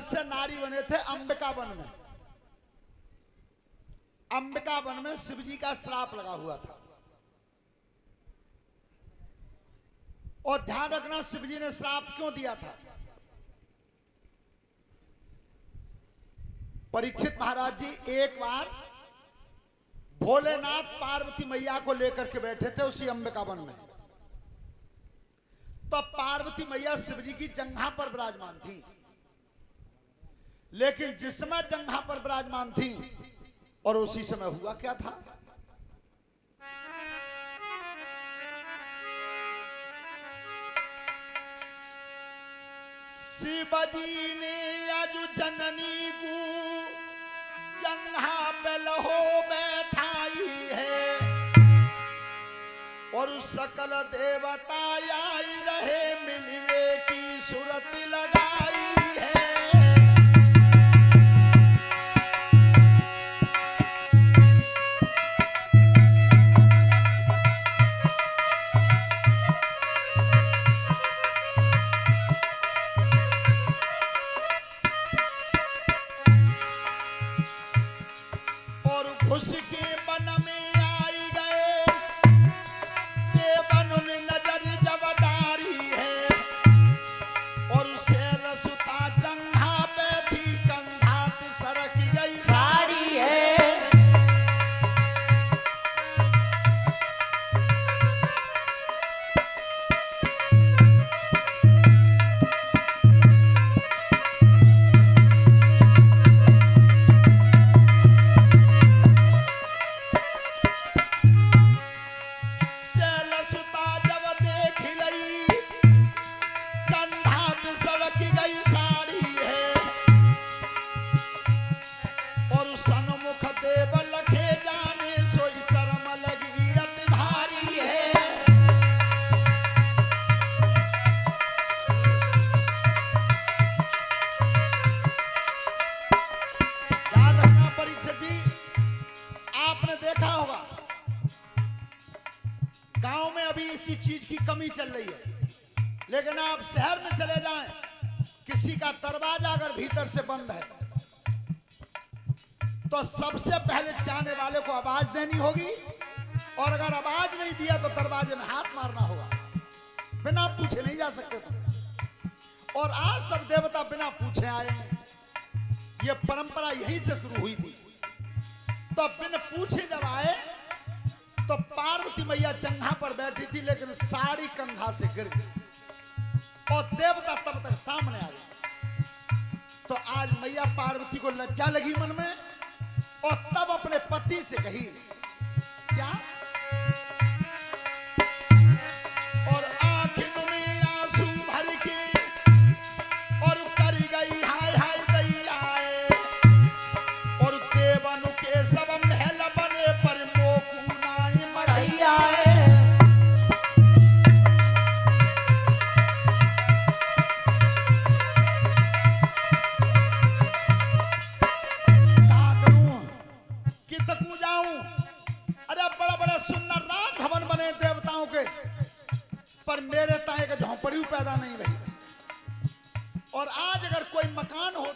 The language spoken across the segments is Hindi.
से नारी बने थे अंबिका वन में। अंबिका वन में शिव जी का श्राप लगा हुआ था। और ध्यान रखना, शिव जी ने श्राप क्यों दिया था। परीक्षित महाराज जी एक बार भोलेनाथ पार्वती मैया को लेकर के बैठे थे उसी अंबिका वन में। तो पार्वती मैया शिव जी की जंघा पर विराजमान थी, लेकिन जिस समय जंघा पर विराजमान थी और उसी समय हुआ क्या था, शिवजी ने अजु जननी को जंघा पे लहो बैठाई है और सकल देवता आई रहे मिलवे की सूरत लगाई है। उसके वन में आई गए देवन ने नजर जब डारी है और शैल सुता जंघा पे थी कंधात सरक गई साड़ी है। इसी चीज की कमी चल रही है, लेकिन आप शहर में चले जाएं, किसी का दरवाजा अगर भीतर से बंद है तो सबसे पहले जाने वाले को आवाज देनी होगी और अगर आवाज नहीं दिया तो दरवाजे में हाथ मारना होगा। बिना पूछे नहीं जा सकते तुम। और आज सब देवता बिना पूछे आए हैं। ये परंपरा यहीं से शुरू हुई थी। तो बिन पूछे जब आए तो पार्वती मैया जंघा पर बैठी थी, लेकिन साड़ी कंधा से गिर गई और देवता तब तक सामने आ गए। तो आज मैया पार्वती को लज्जा लगी मन में और तब अपने पति से कही क्या, और आंखों में आंसू भर के और कर गई हाय हाय दैयाए और देवन के सब महल बने पर मोकू नाई मढ़ैया पर मेरे ताए का झोंपड़ी पैदा नहीं रही। और आज अगर कोई मकान हो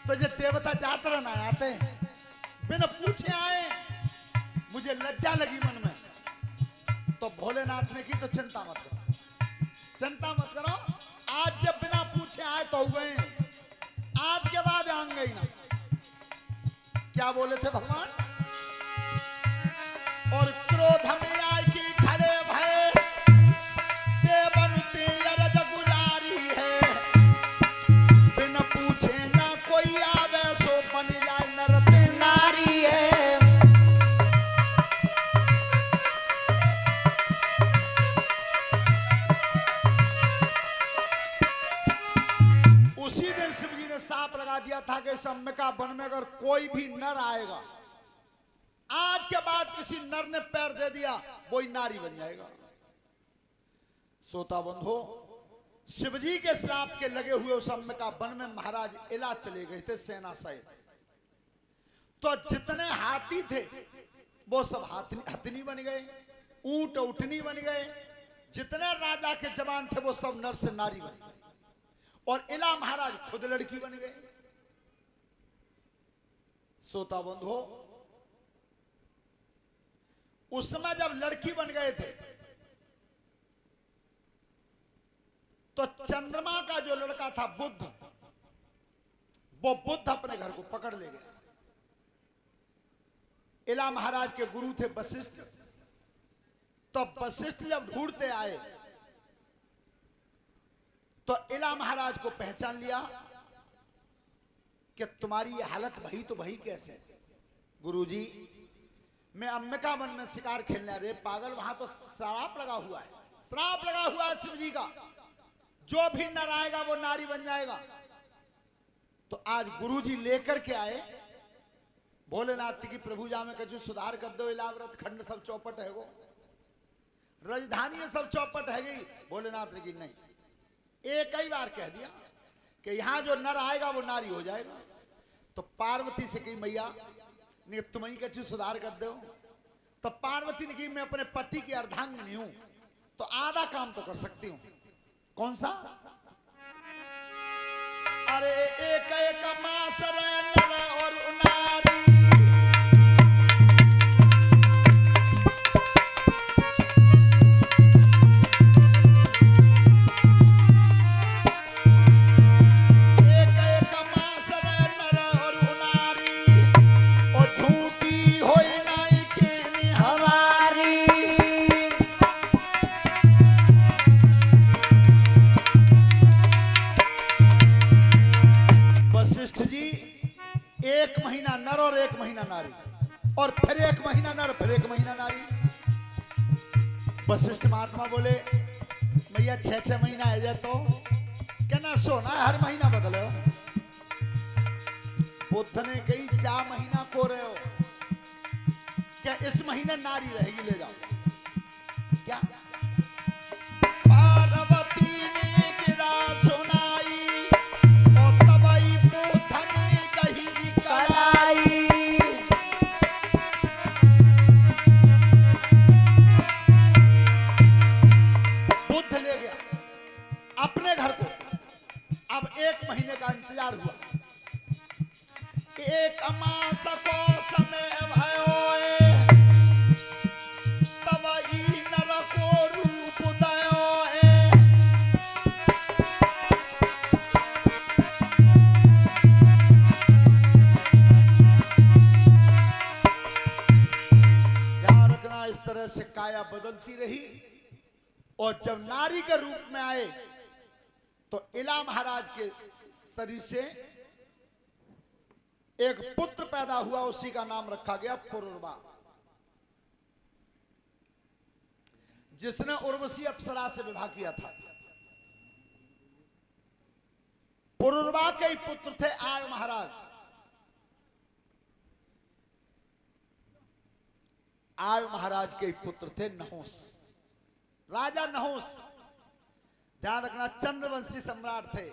तो ये देवता जातरा ना आते, बिना पूछे आए। मुझे लज्जा लगी मन में। तो भोलेनाथ ने की तो चिंता मत करो, चिंता मत करो। आज जब बिना पूछे आए तो हुए, आज के बाद आएंगे ही ना। क्या बोले थे भगवान, और क्रोध में आए कि खड़े भय साप लगा दिया था कि इस अंबिका वन में अगर कोई भी नर आएगा, आज के बाद किसी नर ने पैर दे दिया वो ही नारी बन जाएगा। श्रोता बंधो, शिवजी के श्राप के लगे हुए उस अंबिका वन में महाराज इलाज चले गए थे सेना सहित। तो जितने हाथी थे वो सब हथनी बन गए, ऊंट उठनी बन गए। जितने राजा के जवान थे वो सब नर से नारी बन गए। और इला महाराज खुद लड़की बन गए। श्रोता बंधु, उस समय जब लड़की बन गए थे तो चंद्रमा का जो लड़का था बुद्ध, वो बुद्ध अपने घर को पकड़ ले गया। इला महाराज के गुरु थे वशिष्ठ, तो वशिष्ठ जब ढूंढते आए तो इला महाराज को पहचान लिया कि तुम्हारी ये हालत भई तो भई कैसे। गुरुजी, मैं अंबिका वन में शिकार खेलने, अरे पागल, वहां तो श्राप लगा हुआ है, श्राप लगा हुआ है शिव जी का, जो भी नर आएगा वो नारी बन जाएगा। तो आज गुरुजी लेकर के आए भोलेनाथ की प्रभु जा में कछु सुधार कर दो, इलाव्रत खंड सब चौपट है, वो राजधानी में सब चौपट है गई। भोलेनाथ ने की नहीं, एक ही बार कह दिया कि यहां जो नर आएगा वो नारी हो जाएगा। तो पार्वती से कही मैया ने तुम ही कछु सुधार कर दो। तो पार्वती ने कही मैं अपने पति की अर्धांगिनी हूं, तो आधा काम तो कर सकती हूं। कौन सा? अरे एक एक मासर नर और नारी, एक महीना नर और एक महीना नारी, और फिर एक महीना नर फिर एक महीना नारी। वशिष्ठ महात्मा बोले भैया 6-6 महीना है जाए तो क्या ना सोना हर महीना बदलो। बुद्ध ने कही 4 महीना को रहे हो क्या, इस महीने नारी रहेगी, ले जाओ। क्या पार्वती ने गिरा सुनाई और तबाई बुद्ध ने कही कलाई। बुद्ध ले गया अपने घर को। अब 1 महीने का इंतजार हुआ। एक मास को समय भयो तब ई नर को रूप दयो। ध्यान रखना, इस तरह से काया बदलती रही और जब नारी के रूप में आए तो इला महाराज के शरीर से एक पुत्र पैदा हुआ, उसी का नाम रखा गया पुरुरवा, जिसने उर्वशी अप्सरा से विवाह किया था। पुरुरवा के ही पुत्र थे आय महाराज। आय महाराज के ही पुत्र थे नहुस, राजा नहुस। ध्यान रखना, चंद्रवंशी सम्राट थे।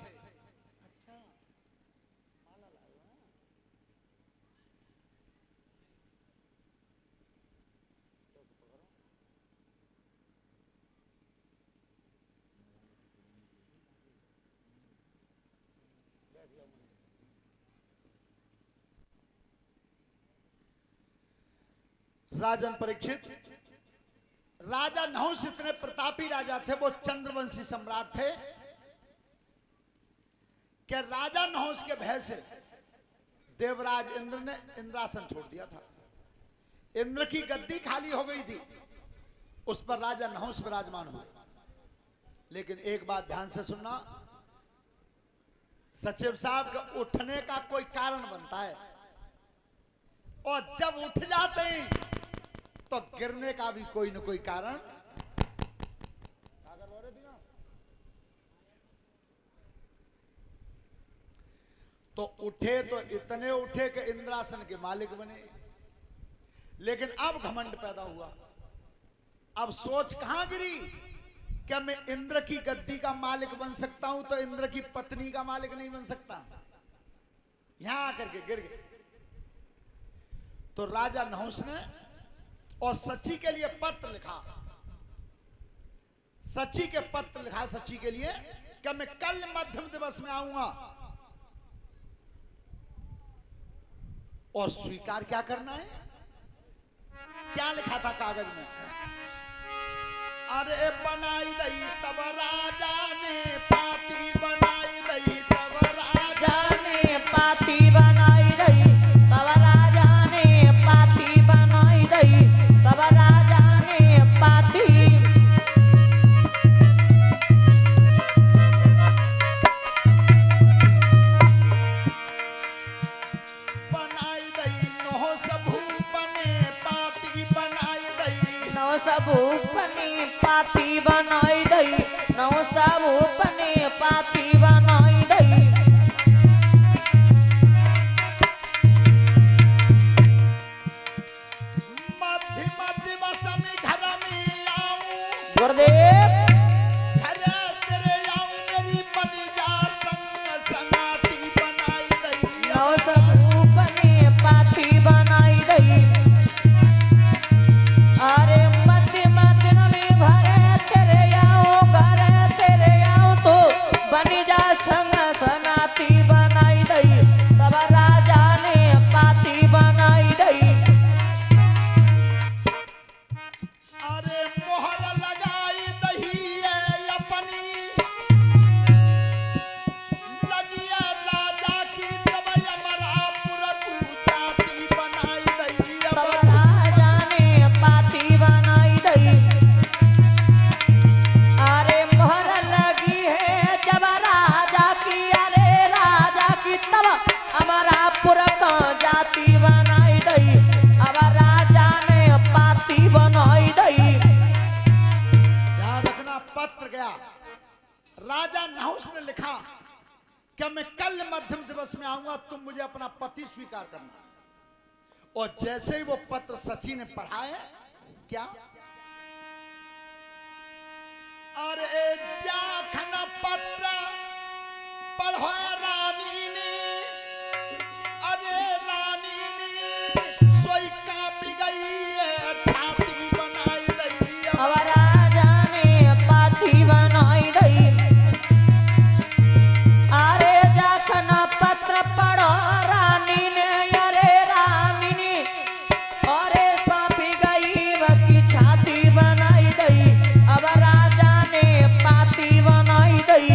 राजन परीक्षित, राजा नहुस इतने प्रतापी राजा थे, वो चंद्रवंशी सम्राट थे कि राजा नहुस के भय से देवराज इंद्र ने इंद्रासन छोड़ दिया था। इंद्र की गद्दी खाली हो गई थी, उस पर राजा नहुस विराजमान हुए। लेकिन एक बात ध्यान से सुनना, सचिव साहब के उठने का कोई कारण बनता है, और जब उठ जाते हैं तो गिरने का भी कोई न कोई कारण। तो उठे तो इतने उठे कि इंद्रासन के मालिक बने। लेकिन अब घमंड पैदा हुआ, अब सोच कहां गिरी, क्या मैं इंद्र की गद्दी का मालिक बन सकता हूं तो इंद्र की पत्नी का मालिक नहीं बन सकता। यहां आकर के गिर गए। तो राजा नहुस ने और सची के लिए पत्र लिखा। सची के पत्र लिखा, सची के लिए कि मैं कल मध्यम दिवस में आऊंगा और स्वीकार क्या करना है? क्या लिखा था कागज में? अरे बनाई दई तब राजा ने पाती, बनाई दई तब राजा ने पाती बनाई दई, तब राजा ने पाती बनाई दई, तब राजा ने पाती बनाई दई, नौ सबू बने पाती बनाई दई, नौ सबू पने पाती बनाई दई, नौ सबू पने पाती बनाई दई। मध्यम दिवस में घर में आऊं, गुरुदेव घर तेरे आऊं, मेरी बनी जा संग संगाती बनाई दई, नौ सबू पने पाती बनाई दई। अरे मध्य मध्य में घर तेरे आओ तो बनी जा संग सनाती बनाई दई, तब राजा ने पाती बनाई दई। अरे मोहर लगाई दही है अपनी, लगिया राजा की तब अमरापुर तू जाती बनाई दई, तब राजा ने पाती बनाई दई। अरे मोहर लगी है जब राजा की, अरे राजा की तब अमरापुर का जाती बनाई दई, अब राजा ने पाती बनाई दई। ध्यान रखना, पत्र गया, राजा नहुस ने लिखा कि मैं कल मध्यम दिवस में आऊंगा, तुम मुझे अपना पति स्वीकार करना। और जैसे ही वो पत्र सची ने पढ़ा है, क्या? अरे जाखन पत्र पढ़ो रानी ने, अरे रानी ने सोई कांपी गई है, छाती बनाई दई, अब राजा ने पाती बनाई दई। अरे जाखन पत्र पढ़ो रानी ने, अरे रानी ने, अरे सौंपी गई वकी छाती बनाई दई, अब राजा ने पाती बनाई दई।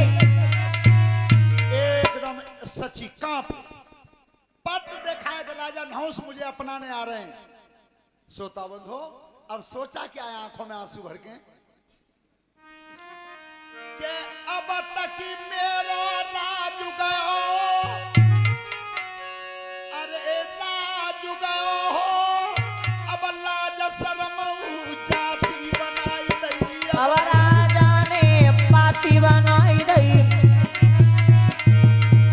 एकदम सची कांप। पत्र देखा है कि राजा नहुस मुझे अपनाने आ रहे हैं। श्रोता बंधो, अब सोचा क्या है आंखों में आंसू भर के कि अब तक मेरो राज गयो, अरे राज गयो हो, अब लाज शर्म जाति बनाई दई, अब राजा ने पाती बनाई दई।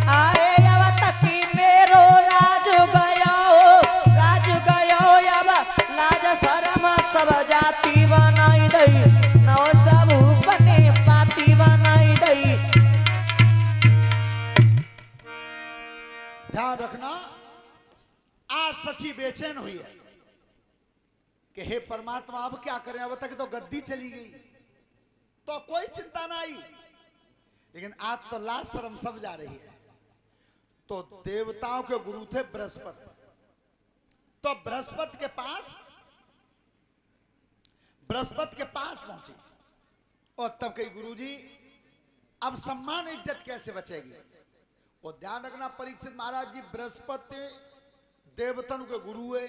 अरे अब तक मेरो राज गयो, अब लाज शरम सब जाति बनाई दई, नौ सब बने पाती बनाई दई। ध्यान रखना, आज सची बेचैन हुई है कि हे परमात्मा अब क्या करें, अब तक तो गद्दी चली गई तो कोई चिंता ना आई, लेकिन आज तो लाज शर्म सब जा रही है। तो देवताओं के गुरु थे बृहस्पति, तो बृहस्पति के पास पहुंचे और तब कही गुरुजी अब सम्मान इज्जत कैसे बचेगी? और ध्यान रखना परीक्षित महाराज जी, बृहस्पति देवतन के गुरु है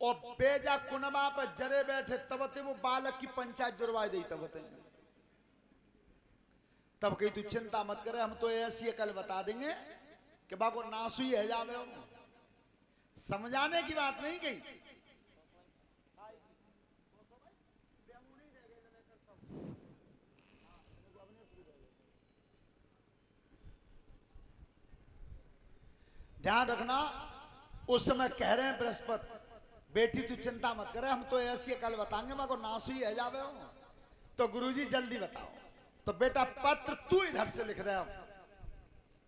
और बेजा कुनमा पर जरे बैठे तबते वो बालक की पंचायत जुड़वा दी तबते। तब कही तू चिंता मत करे, हम तो ऐसी कल बता देंगे कि बाको नासू ही है जावे हो। समझाने की बात नहीं कही। ध्यान रखना, उस समय कह रहे हैं बृहस्पति, बेटी तू चिंता मत करे, हम तो ऐसी कल बताएंगे, बाको नासू ही है जावे हो। तो गुरुजी जल्दी बताओ। तो बेटा पत्र तू इधर से लिख दे।